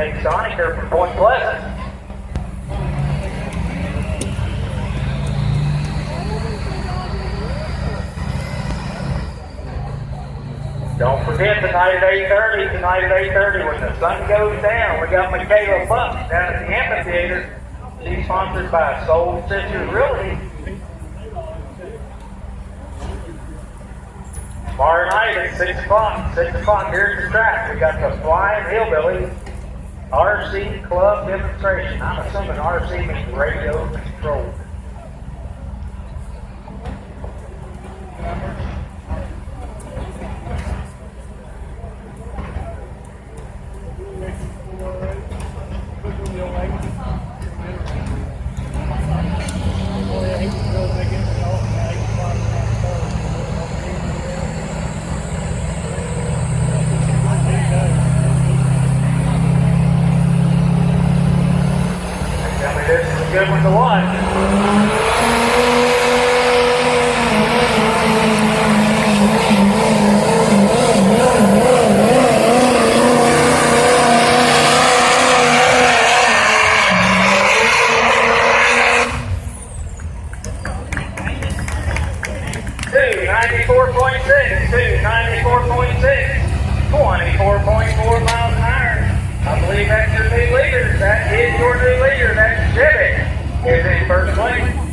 Jake Soniker from Point Pleasant. Don't forget tonight at 8:30, when the sun goes down, we got Michaela Buck down at the amphitheater. She's sponsored by Soul Sisters Realty. Tomorrow night at 6 o'clock here at the track, we got the Flying Hillbilly RC Club demonstration. I'm assuming RC means radio control. This is a good one to watch. 24.4 miles an hour. I believe that's your new leader. That is your new leader. That's Chevy is in first place.